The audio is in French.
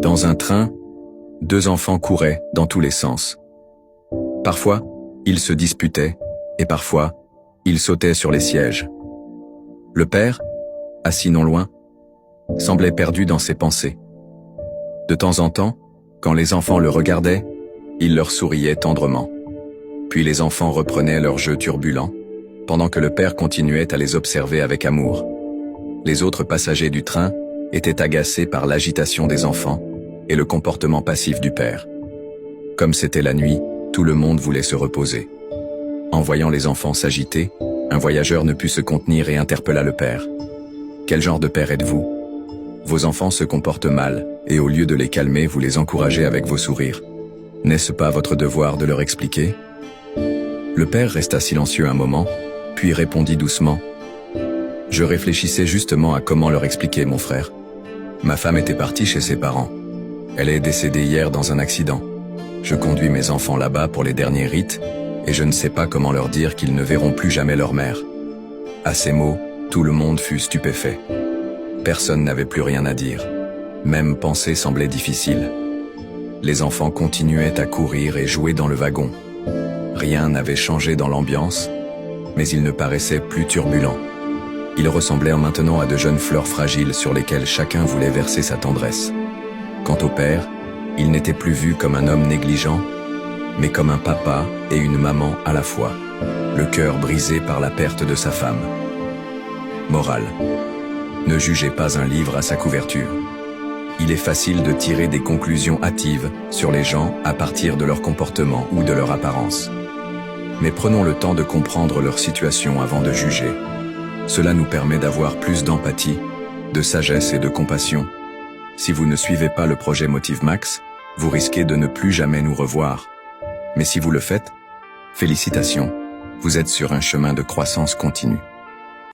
Dans un train, deux enfants couraient dans tous les sens. Parfois, ils se disputaient, et parfois, ils sautaient sur les sièges. Le père, assis non loin, semblait perdu dans ses pensées. De temps en temps, quand les enfants le regardaient, il leur souriait tendrement. Puis les enfants reprenaient leur jeu turbulent, pendant que le père continuait à les observer avec amour. Les autres passagers du train étaient agacés par l'agitation des enfants et le comportement passif du père. Comme c'était la nuit, tout le monde voulait se reposer. En voyant les enfants s'agiter, un voyageur ne put se contenir et interpella le père. « Quel genre de père êtes-vous ? Vos enfants se comportent mal, et au lieu de les calmer, vous les encouragez avec vos sourires. N'est-ce pas votre devoir de leur expliquer ?» Le père resta silencieux un moment, puis répondit doucement. « Je réfléchissais justement à comment leur expliquer, mon frère. Ma femme était partie chez ses parents. Elle est décédée hier dans un accident. Je conduis mes enfants là-bas pour les derniers rites, et je ne sais pas comment leur dire qu'ils ne verront plus jamais leur mère. » À ces mots, tout le monde fut stupéfait. Personne n'avait plus rien à dire. Même penser semblait difficile. Les enfants continuaient à courir et jouer dans le wagon. Rien n'avait changé dans l'ambiance, mais ils ne paraissaient plus turbulents. Ils ressemblaient maintenant à de jeunes fleurs fragiles sur lesquelles chacun voulait verser sa tendresse. Quant au père, il n'était plus vu comme un homme négligent, mais comme un papa et une maman à la fois, le cœur brisé par la perte de sa femme. Morale. Ne jugez pas un livre à sa couverture. Il est facile de tirer des conclusions hâtives sur les gens à partir de leur comportement ou de leur apparence. Mais prenons le temps de comprendre leur situation avant de juger. Cela nous permet d'avoir plus d'empathie, de sagesse et de compassion. Si vous ne suivez pas le projet Motive Max, vous risquez de ne plus jamais nous revoir. Mais si vous le faites, félicitations, vous êtes sur un chemin de croissance continue.